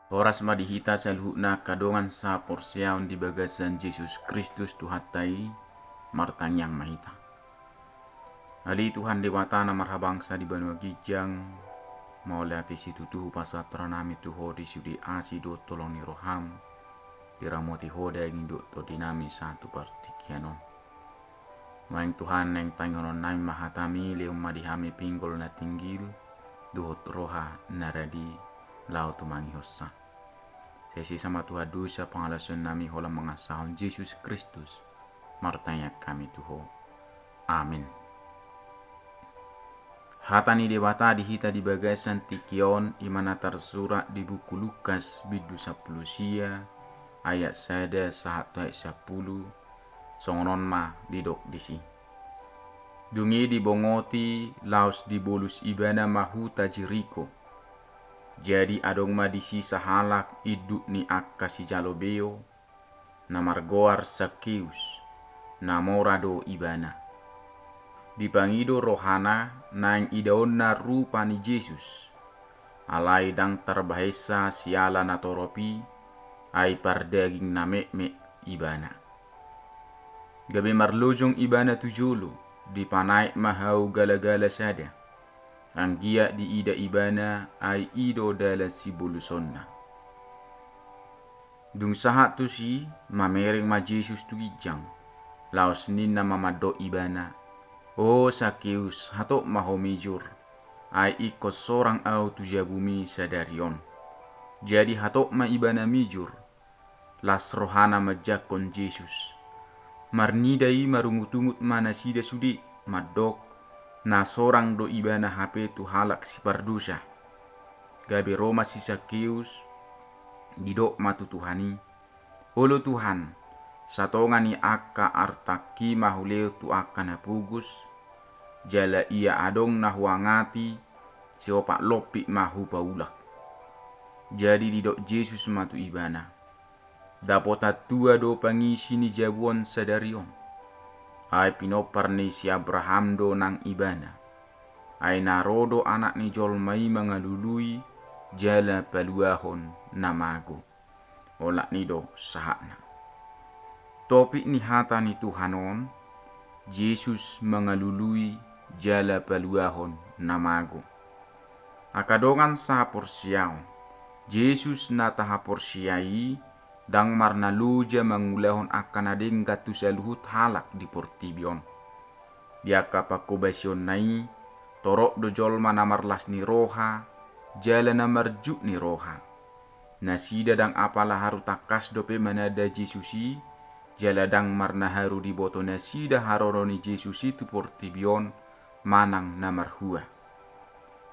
Horas madihita salhutna kadongan sa porsiaon di bagasan Yesus Kristus Tuhatai martanyang mahita. Ali Tuhan dewata na marhabangsa di banua gijang maulati situ tuhu pasatra nami tuho di sudi asi do toloni roham diramoti hoda ingin do to dinami satu partikianon. Maing Tuhan neng tangonon nami mahatami leum madihami pinggol na tinggil duhot roha naradi lau tumangi hossa. Sesi sama Tuhan dosa pengalasan nami hola mengasahon Yesus Kristus martanya kami tuho. Amin. Hatani dewata dihita di bagasan tikion imana tersurat di buku Lukas bidu 10 ayat sada sahatu ayat 10 songonon ma didok disi. Dungi dibongoti laos dibolus ibana mahuta Jeriko. Jadi adong madisi sahalak iduk ni akka si jalobeo na margoar Sakeus na morado ibana. Dipangido rohana nang idaon na rupa ni Jesus. Alai dang terbahesa siala na toropi ay pardaging na mek ibana. Gabi marlojong ibana tujolo dipanai mahau gala-gala sada. Ang gia di ida ibana ay ido dala si bulusonna. Dung sahat tu si mamering ma Jesus tu gijang. Laos nin na mamado ibana. O Sakeus hatok mahomijur. Ay ikos sorang au tuja bumi sadarion. Jadi hatok ma ibana mijur. Las rohana majakon Jesus. Marnidai marungut-ungut mana sida sudi madok. Na sorang do ibana HP tu halak si pardusa. Gabi Roma si Sakeus didok matu Tuhani. Olo Tuhan, satongani akka artaki mahuleo tu akka na pugus. Jala ia adong na huangati siopak lopi mahu paulak. Jadi didok Yesus matu ibana. Dapota tua do pangisi ni jabuan sadarion. Ay pinopar ni si Abraham do nang ibana. Ay narodo anak ni jolmai mangalului jala paluahon namago. Olak ni do sahakna. Topik ni hata ni Tuhanon, Yesus mangalului jala paluahon namago. Akadongan sa porsiaw, Yesus na taha porsiai, dang marnaluja mangulahon akan ading gatu saluhut halak di portibion. Dia kapakobasion nai, torok do jolma namarlas ni roha, jala namarjuk ni roha. Nasida dang apalah haru takas dope manada Jesusi, jala dang marna haru di boto nasida haroroni Jesusi tu portibion, manang namarhua.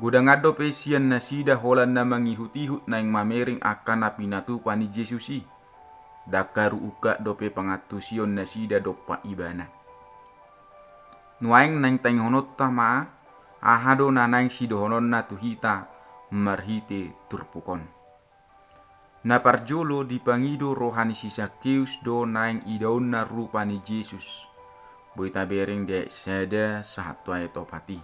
Gudang adope sian nasida holan na mangihut-ihut na yang mamering akan apinatu pani Jesusi. Dakaru uka dope pangatusion nasida dopa ibana. Nuaing nang tanghonot tama ahado na nang sidohonon na tuhita marhite turpukon. Na parjolo dipangido rohani si Sakeus do nang idaon na rupa ni Jesus. Boita bering de sada sahatu ayat opati.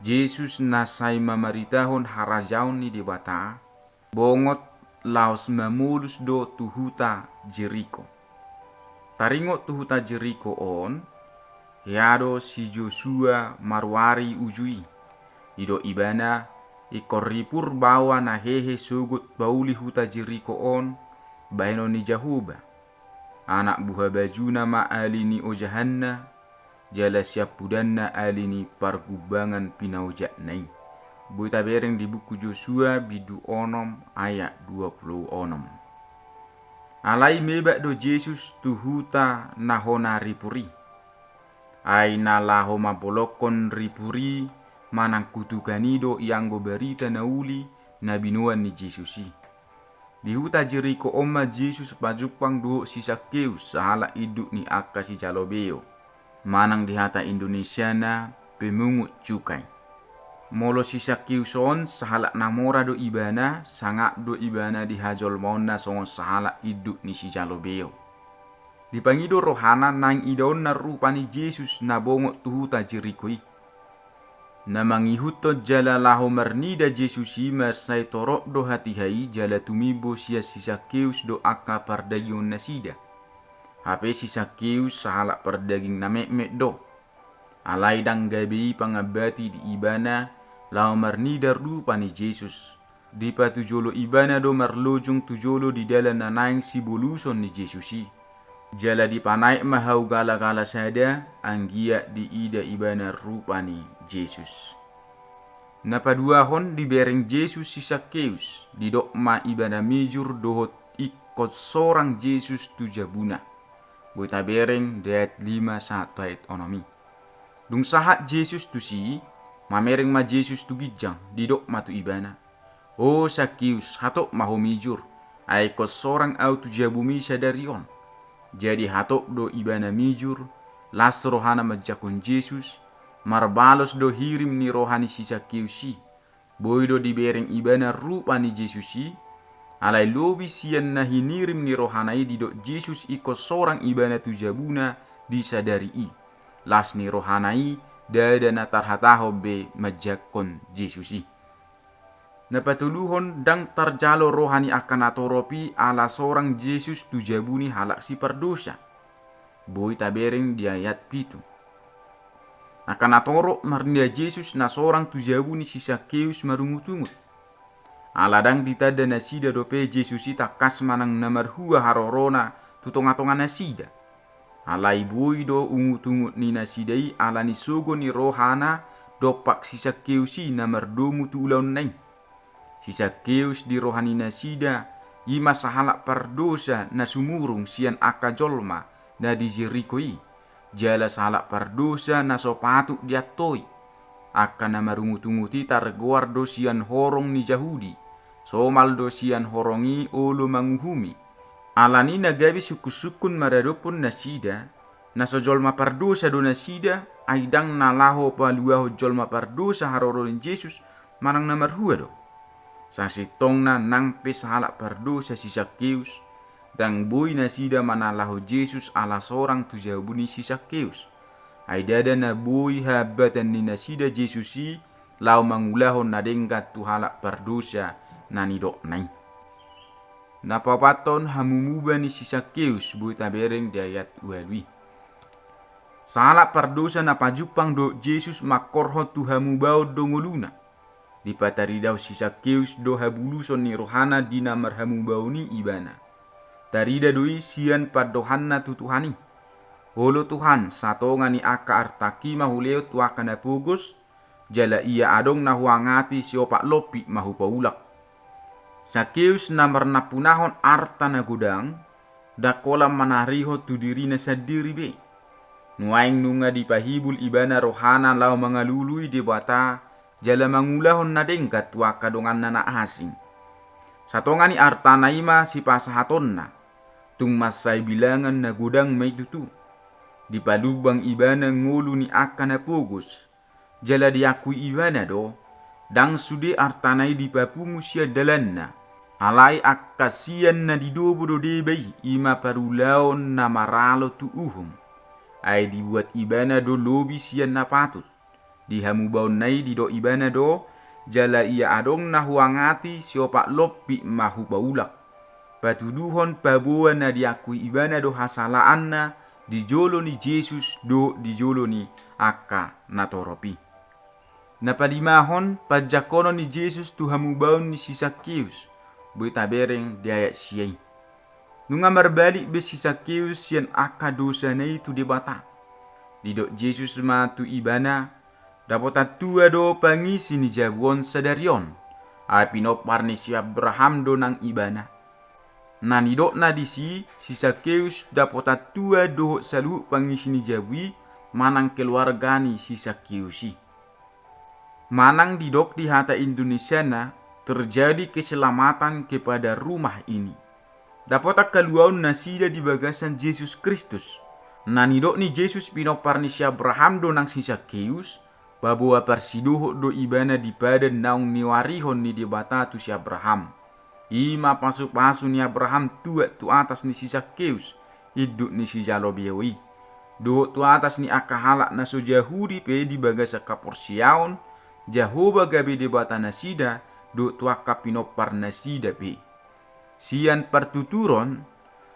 Jesus nasai mamaritahon harajaon ni debata bongot laos mamulus do tuhuta Jeriko. Taringot tuhuta Jeriko on, yado si Joshua marwari ujui. Ido ibana ikorripur bawa na hehe sugut bauli huta Jeriko on, baheno ni Jahuba. Anak buha bajuna ma alini ojahanna, jala siapudanna alini pargubangan pinaujak nai. Buita bereng di buku Joshua bidu onom ayat 26. Alai mebak do Jesus tuhuta nahona ripuri. Ay nalaho mabolokon ripuri manang kutukanido ianggo berita nauli na binuan ni Jesusi. Di huta Jeriko oma Jesus pajupang duho si Sakeus sahala iduk ni akka si jalobeo. Manang di hata Indonesia na pemungut cukai. Molo si Sakeus on sahala namora do ibana, sangak do ibana di hajol mauna songo sahala iduk ni si jalobeo. Dipangido rohana nang idaon na rupa ni Jesus na bongot tuhuta Jerikoi. Na mangihuto jala laho marnida Jesusi marsay torok do hati-hai jala tumibo siya si Sakeus do aka pardagion nasida. Hape si Sakeus sahalak pardaging na mek do. Alay dang gabi pangabati di ibana laho marnida rupa ni Jesus. Di pa tujolo ibana do marlojong tujolo di dalan nanaing si boluson ni Jesusi. Jala di panaik mahau gala-gala sada anggia di ida ibana rupa ni Jesus. Napaduahon di bereng Jesus si Sakeus di dokma ibana mijur dohot ikot sorang Jesus tu jabuna. Boita bereng dat 5:1 ayat onomi. Dung sahat Jesus tu si mamereng ma Jesus tu gijang di dokma tu ibana. O Sakeus hatok maho mijur ay kos sorang au tu jabumi sadarion. Jadi hatok do ibana mijur, las rohana majakon Jesus, marbalos do hirim ni rohani si Sakeus. Boy do dibereng ibana rupa ni Jesus, alay lobi sian na hinirim ni rohanai di do Jesus iko sorang ibana tu jabuna di sadari. Las ni rohanai dada na tarhataho be majakon Jesus. Napatuluhon dang tarjalo rohani akan atoropi ala sorang Jesus tu jabuni halak si perdosa. Boy tabereng di ayat 7. Akan atorok marnia Jesus na sorang tu jabuni si Sakeus marungut-ungut. Aladang ditada nasida dope Jesus takas manang namarhua harorona tutonga-tonga nasida. Alai boy do ungut-ungut ni nasidai ala ni sogo ni rohana dopak si Sakeus namardomu tu ulaun naing. Si Sakeus di rohani nasida ima sahalak pardosa na sumurung sian aka jolma na di Jerikoi. Jala sahalak pardosa na sopatu diatoi. Aka na marungut-unguti targuar do sian horong ni Jahudi. Somal do sian horongi olo manguhumi. Alani nagabi suku-sukun maradopon nasida. Na sojolma pardosa do nasida aidang na laho paluaho jolma pardosa haroron Jesus manang namarhua do. Sasitong na nang pesahalak pardosa si Sakeus dang boy nasida manalahu Jesus ala sorang tu jabuni si Sakeus. Aidada na boy habatan ni nasida Jesusi lau mangulahon na dengkat tu halak pardosa na nidok naing. Napapaton hamumuba ni si Sakeus boy tabereng di ayat ualwi. Sahalak pardosa na pajupang do Jesus makorho tu hamubao do ngoluna. Di pataridaw si Sakeus do habuluson ni rohana dina marhamu bauni ibana. Tarida doi sian padohanna tutuhani. Holo Tuhan satonga ni aka artaki mahuleo tuaka na pugos. Jala ia adong na huangati siopak lopi mahu paulak. Sakeus na marnapunahon arta na gudang. Dakola manariho tu dirina sadiri be. Nuaing nunga di pahibul ibana rohana lau mangalului di bata. Jala mangulahon na dengkat tuaka dongan nana asing. Satonga ni arta naima si pasahaton na. Tung masay bilangan na gudang may tutu. Di palubang ibana ngulu ni akan na pugos. Jala diakui ibana do. Dang sude arta nai di papungu siya dalan na. Alay akasian na didobo do debay ima parulaon na maralo tu uhum. Ay dibuat ibana do lobi siyan na patut. Di hamubaon nai di do ibana do jala ia adong na huangati siopak lopi mahu paulak. Patuduhon pabuan na diakui ibana do hasalaan na di jolo ni Jesus do di jolo ni aka natoropi. Napalimahon pajakono ni Jesus tu hamubaon ni si Sakeus. Boy tabereng di ayat siyay. Nunga marbalik be si Sakeus yan aka dosa na itu debata. Didok Jesus ma tu ibana. Dapat tua do pangisi ni jabuon sadarion. Pinopar ni si Abraham do nang ibana. Nanidok na di si Sakeus dapat tua do salu pangisi ni jabui manang keluarga ni si Sakeus. Manang didok di hata Indonesia na terjadi keselamatan kepada rumah ini. Dapat kaluaun nasida di bagasan Yesus Kristus. Nanidok ni Jesus pinopar ni si Abraham do nang si Sakeus. Babua parsiduho do ibana di badan naung niwarihon ni debata tu si Abraham. Ima pasu-pasu ni Abraham tua tu atas ni si Sakeus. Hidup ni si Jalobiawi. Do tu atas ni akahalak na so Yahudi pe di bagasa kaporsiaon Jehovah gabe debata nasida do tuaka pinopar nasida be. Sian pertuturon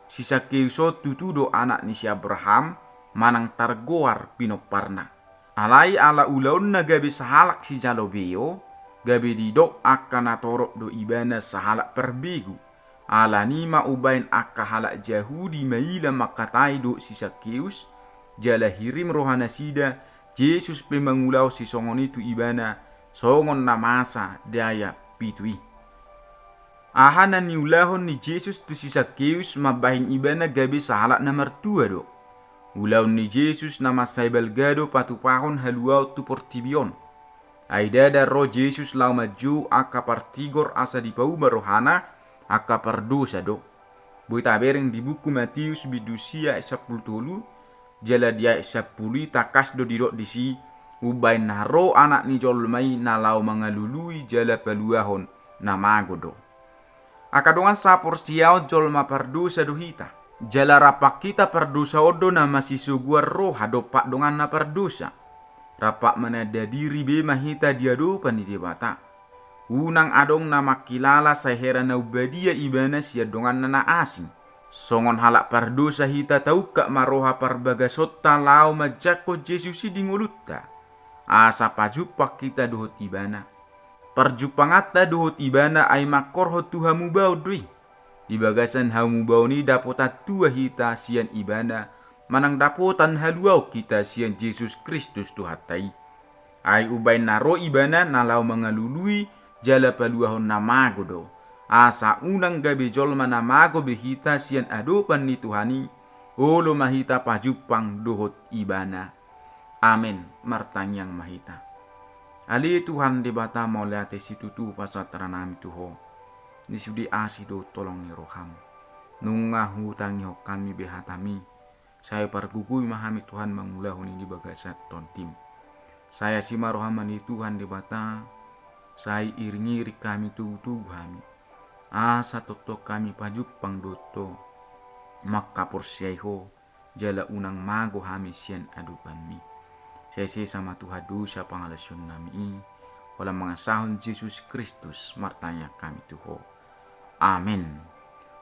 si Sakeus tutudo anak ni si Abraham manang targoar pinoparna. Alai ala ulaun na gabe sahalak si jalobeo, gabe didok akan atorok do ibana sahalak perbegu. Ala nima ubain akka halak Jahudi maila makatai do si Sakeus, jala hirim rohana sida, Yesus pemangulau si songon itu ibana, songon namasa daya pitui. Ahana ni ulahon ni Yesus tu si Sakeus mabahin ibana gabe sahalak nomor 2 do. Ulaun ni Yesus nama saibal gado patupahon haluau tu portibion. Aidada roh Yesus lau maju aka partigor asa di pau barohana aka pardosa do. Boy tabereng di buku Matius bidusia 10 jala dia 10 takas do dirok disi ubain naro anak ni jolmai na lau mangalului jala paluahon na magodo. Akadongan sapor siao jolma pardosa do hita. Jala rapak kita perdosa odo na masih suguar roh hadopak dongan na perdosa. Rapak menada diri be mahita diadopan di debata. Unang adong nama kilala sahera na ubadia ibana sia dongan na asing. Songon halak perdosa hita tau kak maroha parbagasota lau majako Yesus di ngulutta. Asa pajupak kita dohot ibana. Perjupangata dohot ibana ay makorho tuhamu baudri. Di bagasan hamu bau ni dapota tua hita sian ibana, manang dapotan haluau kita sian Yesus Kristus Tuhatai. Ai ubain naro ibana nalau mengalului jala paluahon namago do. Asa unang gabe jolma namago behita sian adopan ni Tuhani, olo mahita pajupang dohot ibana. Amin, martanyang mahita. Ali Tuhan debata mau liate situ tu pasal teranami tuho. Ni sudi asido tolong ni roham. Nunga hutangi hok kami behatami. Saya pargugui mahami Tuhan mangulahuni di bagasat tontim. Saya sima rohamani Tuhan debata. Saya iring-iri kami tu kami. Asa toto kami pajupang doto. Maka porsiaiho jala unang mago hami sian adupan mi. Saya sama Tuhan dosa pangalasun nami. Wala mga sahon Yesus Kristus martanya kami tuho. Amin.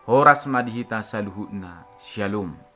Horas madihita saluhutna. Shalom.